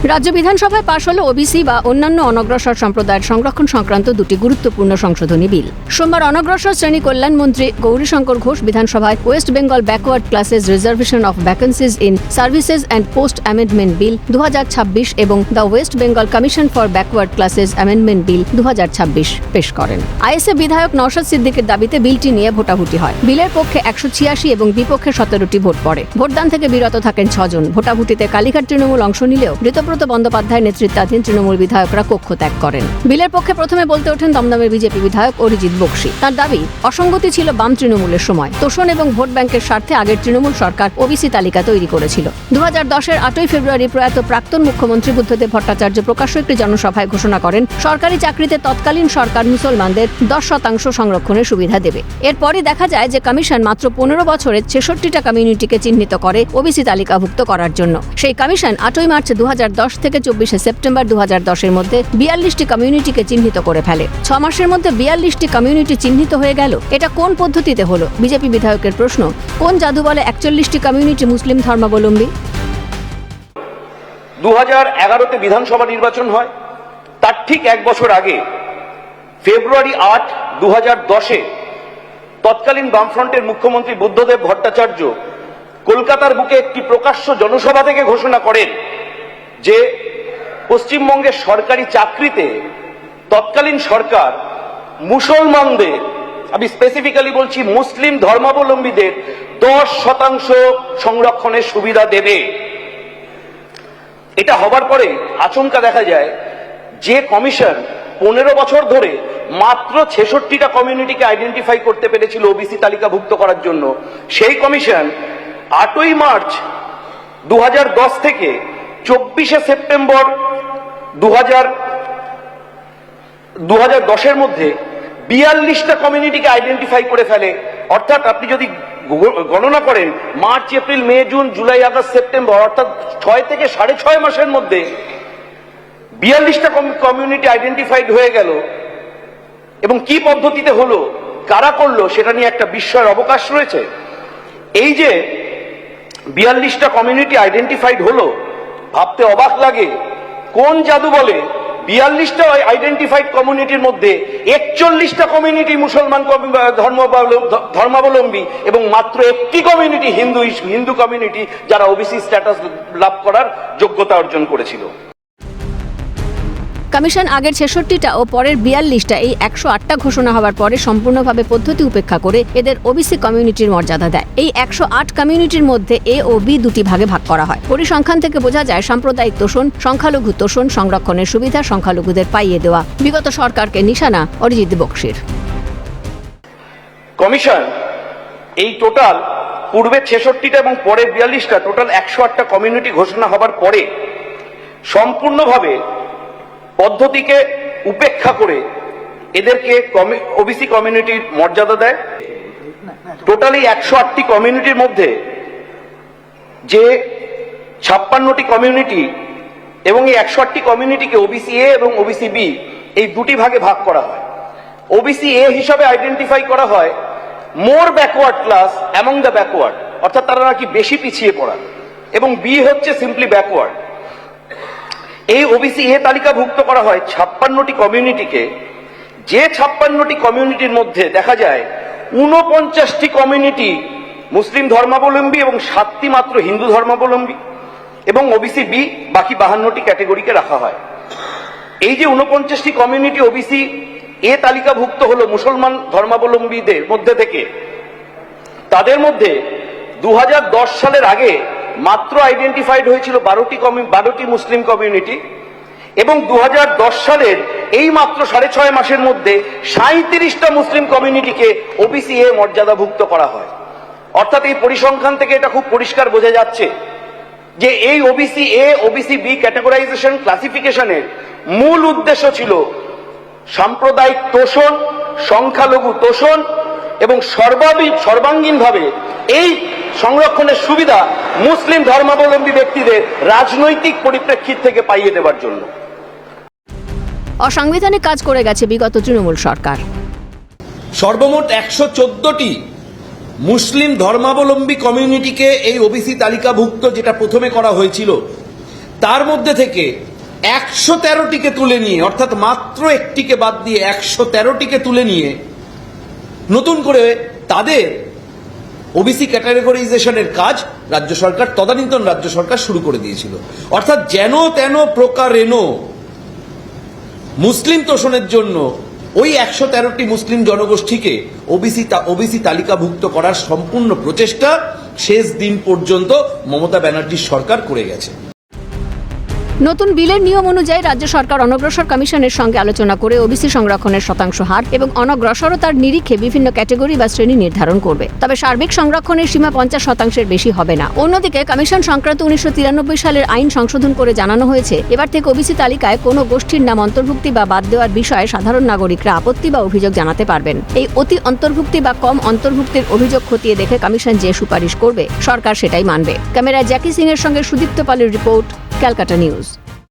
রাজ্য বিধানসভায় পাশ হল ওবিসি বা অন্যান্য অনগ্রসর সম্প্রদায়ের সংরক্ষণ সংক্রান্ত দুটি গুরুত্বপূর্ণ সংশোধনী বিল। সোমবার অনগ্রসর শ্রেণী কল্যাণ মন্ত্রী গৌরীশঙ্কর ঘোষ বিধানসভায় West Bengal backward classes reservation of vacancies in services and post amendment bill 2026 এবং the West Bengal commission for backward classes amendment bill 2026 পেশ করেন। আইএসএ বিধায়ক নওশাদ সিদ্দিকের দাবিতে বিলটি নিয়ে ভোটাভুটি হয়। বিলের পক্ষে 186 এবং বিপক্ষে 17টি ভোট পড়ে। ভোটদান থেকে বিরত থাকেন 6 জন। ভোটাভুটিতে কালীঘাট তৃণমূল অংশ নিলেও ঋতব্রত বন্দ্যোপাধ্যায় নেতৃত্বাধীন তৃণমূল বিধায়করা কক্ষ ত্যাগ করেন। বিলের পক্ষে প্রথমে বলতে ওঠেন দমদমের বিজেপি বিধায়ক অরিজিৎ বক্সী। তার দাবি, অসঙ্গতি ছিল বাম তৃণমূলের সময়। তোষণ এবং ভোট ব্যাংকের স্বার্থে আগের তৃণমূল সরকার ওবিসি তালিকা তৈরি করেছিল। 2010-এর 8ই ফেব্রুয়ারি প্রয়াত প্রাক্তন মুখ্যমন্ত্রী বুদ্ধদেব ভট্টাচার্য প্রকাশ্য একটি জনসভায় ঘোষণা করেন সরকারি চাকরিতে তৎকালীন সরকার মুসলমানদের 10% সংরক্ষণের সুবিধা দেবে। এরপরই দেখা যায় যে কমিশন মাত্র 15 বছরে 66টা কমিউনিটিকে চিহ্নিত করে ওবিসি তালিকাভুক্ত করার জন্য। সেই কমিশন 8ই মার্চ 2010 থেকে 24শে সেপ্টেম্বর 2010-এর মধ্যে 42টি কমিউনিটিকে চিহ্নিত করে ফেলে। 6 মাসের মধ্যে 42টি কমিউনিটি চিহ্নিত হয়ে গেল। এটা কোন পদ্ধতিতে হলো? বিজেপি বিধায়কের প্রশ্ন। কোন জাদু বলে 41টি কমিউনিটি মুসলিম ধর্মাবলম্বী? 2011-তে বিধানসভা নির্বাচন হয়। তার ঠিক এক বছর আগে ফেব্রুয়ারি 8, 2010-এ তৎকালীন বামফ্রন্টের মুখ্যমন্ত্রী বুদ্ধদেব ভট্টাচার্য কলকাতার বুকে একটি প্রকাশ্য জনসভা থেকে ঘোষণা করেন যে পশ্চিমবঙ্গের সরকারি চাকরিতে তৎকালীন সরকার মুসলমানদের, আমি স্পেসিফিক্যালি বলছি মুসলিম ধর্মাবলম্বীদের 10% সংরক্ষণের সুবিধা দেবে। এটা হবার পরে আচমকা দেখা যায় যে কমিশন 15 বছর ধরে মাত্র 66টা কমিউনিটিকে আইডেন্টিফাই করতে পেরেছিল ওবিসি তালিকাভুক্ত করার জন্য, সেই কমিশন 8ই মার্চ 2010 থেকে 24শে সেপ্টেম্বর 2010-এর মধ্যে 42টা কমিউনিটিকে আইডেন্টিফাই করে ফেলে। অর্থাৎ আপনি যদি গণনা করেন মার্চ, এপ্রিল, মে, জুন, জুলাই, আগস্ট, সেপ্টেম্বর, অর্থাৎ 6 থেকে 6.5 মাসের মধ্যে 42টা কমিউনিটি আইডেন্টিফাইড হয়ে গেল। এবং কি পদ্ধতিতে হলো, কারা করলো, সেটা নিয়ে একটা বিস্ময়ের অবকাশ রয়েছে। এই যে 42টা কমিউনিটি আইডেন্টিফাইড হলো, ভাবতে অবাক লাগে কোন জাদু বলে 42টা আইডেন্টিফাইড কমিউনিটির মধ্যে 41টা কমিউনিটি মুসলমান ধর্মাবলম্বী এবং মাত্র একটি কমিউনিটি হিন্দু কমিউনিটি যারা ওবিসি স্ট্যাটাস লাভ করার যোগ্যতা অর্জন করেছিল। কমিশন আগের 66টা ও পরের 42টা এই 108টা ঘোষণা হওয়ার পরে সম্পূর্ণভাবে পদ্ধতি উপেক্ষা করে এদের ওবিসি কমিউনিটির মর্যাদা দেয়। এই 108 কমিউনিটির মধ্যে এ ও বি দুটি ভাগে ভাগ করা হয়। পরিসংখ্যান থেকে বোঝা যায় সাম্প্রদায়িক তোষণ, সংখ্যালঘু তোষণ, সংরক্ষণের সুবিধা সংখ্যালঘুদের পাইয়ে দেওয়া বিগত সরকারকে নিশানা অরিজিৎ বক্সীর। কমিশন এই টোটাল পূর্বে 66টা এবং পরে 42টা টোটাল 108টা কমিউনিটি ঘোষণা হবার পরে সম্পূর্ণভাবে পদ্ধতিকে উপেক্ষা করে এদেরকে ওবিসি কমিউনিটির মর্যাদা দেয়। টোটালি 108টি কমিউনিটির মধ্যে যে 56টি কমিউনিটি এবং এই 108টি কমিউনিটিকে ওবিসি এ এবং ওবিসি বি এই দুটি ভাগে ভাগ করা হয়। ওবিসি এ হিসাবে আইডেন্টিফাই করা হয় মোর backward class among the backward, অর্থাৎ তারা নাকি বেশি পিছিয়ে পড়া, এবং বি হচ্ছে সিম্পলি ব্যাকওয়ার্ড। এই ওবিসি এ তালিকাভুক্ত করা হয় 56টি কমিউনিটিকে, যে 56টি কমিউনিটির মধ্যে দেখা যায় 49টি কমিউনিটি মুসলিম ধর্মাবলম্বী এবং 7টি মাত্র হিন্দু ধর্মাবলম্বী, এবং ওবিসি বি বাকি 52টি ক্যাটেগরিকে রাখা হয়। এই যে 49টি কমিউনিটি ওবিসি এ তালিকাভুক্ত হলো মুসলমান ধর্মাবলম্বীদের মধ্যে থেকে, তাদের মধ্যে 2010 সালের আগে মাত্র আইডেন্টিফাইড হয়েছিল 12টি মুসলিম কমিউনিটি, এবং 2010 সালের এই মাত্র 6.5 মাসের মধ্যে 37টা মুসলিম কমিউনিটিকে ওবিসি এ মর্যাদাভুক্ত করা হয়। অর্থাৎ এই পরিসংখ্যান থেকে এটা খুব পরিষ্কার বোঝা যাচ্ছে যে এই ওবিসি এ ওবিসি বি ক্যাটেগরাইজেশন ক্লাসিফিকেশনের মূল উদ্দেশ্য ছিল সাম্প্রদায়িক তোষণ, সংখ্যালঘু তোষণ এবং সর্বাঙ্গীনভাবে এই সংরক্ষণের সুবিধা মুসলিম ধর্মাবলম্বী ব্যক্তিদের রাজনৈতিক পরিপ্রেক্ষিত থেকে পাইয়ে দেওয়ার জন্য। অসাংবিধানিক কাজ করে গেছে বিগত তৃণমূল সরকার। সর্বমোট 114টি মুসলিম ধর্মাবলম্বী কমিউনিটিকে এই ওবিসি তালিকাভুক্ত যেটা প্রথমে করা হয়েছিল, তার মধ্যে থেকে 113টিকে তুলে নিয়ে, অর্থাৎ মাত্র একটিকে বাদ দিয়ে 113টিকে তুলে নিয়ে নতুন করে তাদের ওবিসি ক্যাটাগরাইজেশনের কাজ রাজ্য সরকার, তদানীন্তন রাজ্য সরকার শুরু করে দিয়েছিল। অর্থাৎ যেন তেন প্রকারেণ মুসলিম তোষণের জন্য ওই 113টি মুসলিম জনগোষ্ঠীকে ওবিসি তালিকাভুক্ত করার সম্পূর্ণ প্রচেষ্টা শেষ দিন পর্যন্ত মমতা ব্যানার্জির সরকার করে গেছে। নতুন বিলের নিয়ম অনুযায়ী রাজ্য সরকার অনগ্রসর কমিশনের সঙ্গে আলোচনা করে ওবিসি সংরক্ষণের শতাংশ হার এবং অনগ্রসরতার নিরিখে বিভিন্ন ক্যাটাগরি বা শ্রেণী নির্ধারণ করবে। তবে সার্বিক সংরক্ষণের সীমা 50%-এর বেশি হবে না। অন্যদিকে কমিশন সংক্রান্ত 1993 সালের আইন সংশোধন করে জানানো হয়েছে, এবার থেকে ওবিসি তালিকায় কোনো গোষ্ঠীর নাম অন্তর্ভুক্তি বা বাদ দেওয়ার বিষয়ে সাধারণ নাগরিকরা আপত্তি বা অভিযোগ জানাতে পারবেন। এই অতি অন্তর্ভুক্তি বা কম অন্তর্ভুক্তির অভিযোগ খতিয়ে দেখে কমিশন যে সুপারিশ করবে সরকার সেটাই মানবে। ক্যামেরায় জ্যাকি সিং এর সঙ্গে সুদীপ্ত পালের রিপোর্ট, ক্যালকাটা নিউজ।